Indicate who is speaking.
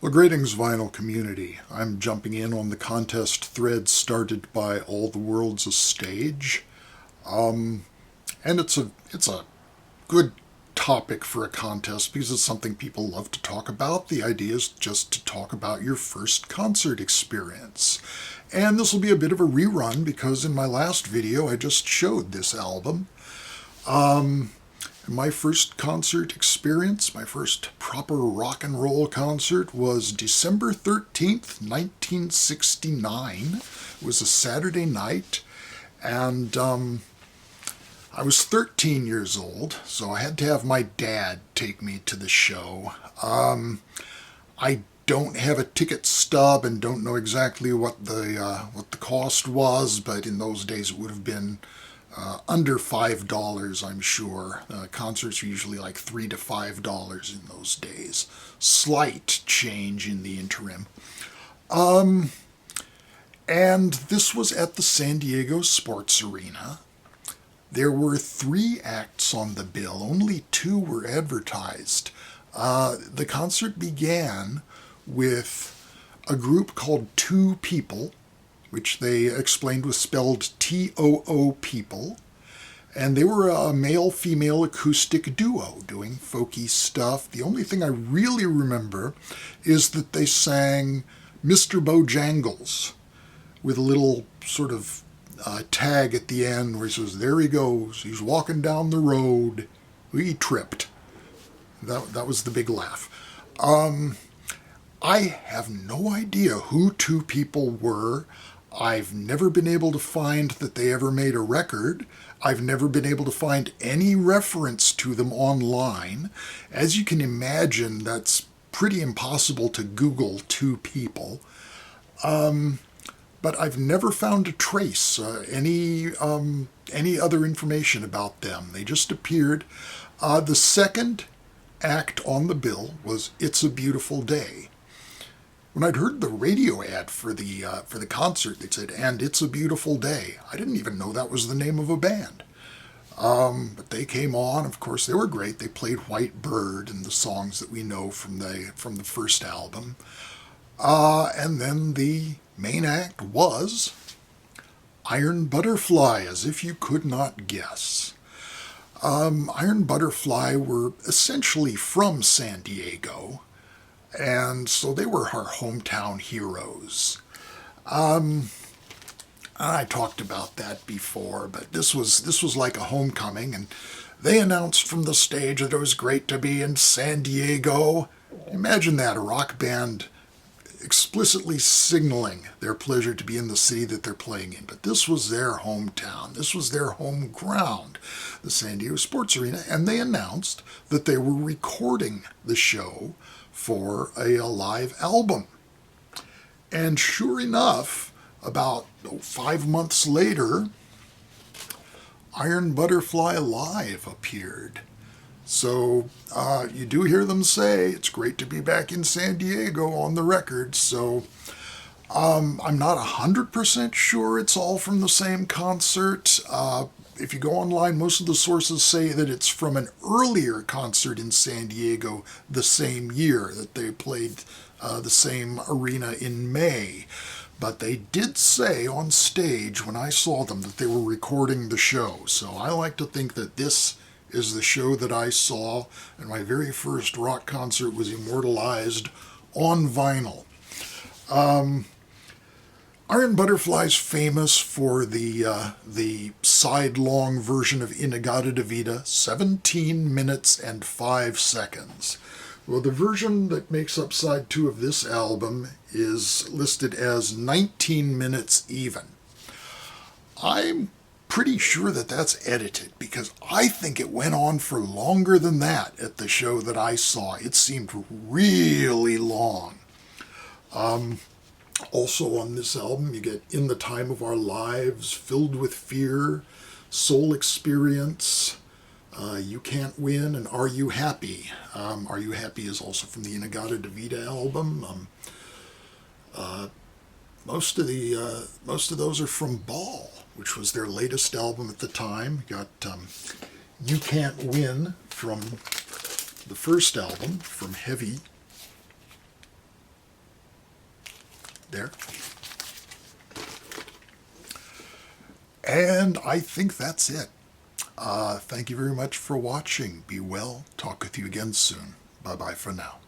Speaker 1: Well, greetings, vinyl community. I'm jumping in on the contest thread started by All the World's a Stage. And it's a good topic for a contest because it's something people love to talk about. The idea is just to talk about your first concert experience. And this will be a bit of a rerun because in my last video I just showed this album. My first concert experience, my first proper rock and roll concert, was December 13th, 1969. It was a Saturday night, and I was 13 years old, so I had to have my dad take me to the show. I don't have a ticket stub and don't know exactly what the cost was, but in those days it would have been under $5, I'm sure. Concerts are usually like $3 to $5 in those days. Slight change in the interim. And this was at the San Diego Sports Arena. There were 3 acts on the bill. Only 2 were advertised. The concert began with a group called Two People, which they explained was spelled T-O-O People. And they were a male-female acoustic duo doing folky stuff. The only thing I really remember is that they sang Mr. Bojangles with a little sort of tag at the end where he says, "There he goes, he's walking down the road, he tripped." That was the big laugh. I have no idea who Two People were. I've never been able to find that they ever made a record. I've never been able to find any reference to them online. As you can imagine, that's pretty impossible to Google Two People. But I've never found a trace, any other information about them. They just appeared. The second act on the bill was It's a Beautiful Day. When I'd heard the radio ad for the concert, they said, "And It's a Beautiful Day." I didn't even know that was the name of a band. But they came on. Of course, they were great. They played White Bird and the songs that we know from the first album. And then the main act was Iron Butterfly, as if you could not guess. Iron Butterfly were essentially from San Diego, and so they were our hometown heroes. I talked about that before, but this was like a homecoming, and they announced from the stage that it was great to be in San Diego. Imagine that, a rock band explicitly signaling their pleasure to be in the city that they're playing in. But this was their hometown. This was their home ground, the San Diego Sports Arena, and they announced that they were recording the show for a live album. And sure enough, about 5 months later, Iron Butterfly Live appeared. So you do hear them say, "It's great to be back in San Diego," on the record. So I'm not 100% sure it's all from the same concert. If you go online, most of the sources say that it's from an earlier concert in San Diego the same year, that they played the same arena in May. But they did say on stage when I saw them that they were recording the show. So I like to think that this is the show that I saw, and my very first rock concert was immortalized on vinyl. Iron Butterfly's famous for the side-long version of In-A-Gadda-Da-Vida, 17 minutes and 5 seconds. Well, the version that makes up side 2 of this album is listed as 19 minutes even. I'm pretty sure that that's edited because I think it went on for longer than that at the show that I saw. It seemed really long. Also on this album, you get In the Time of Our Lives, Filled with Fear, Soul Experience, You Can't Win, and Are You Happy? Are You Happy is also from the In-A-Gadda-Da-Vida album. Most of those are from Ball, which was their latest album at the time. You got You Can't Win from the first album, From Heavy there. And I think that's it. Thank you very much for watching. Be well. Talk with you again soon. Bye-bye for now.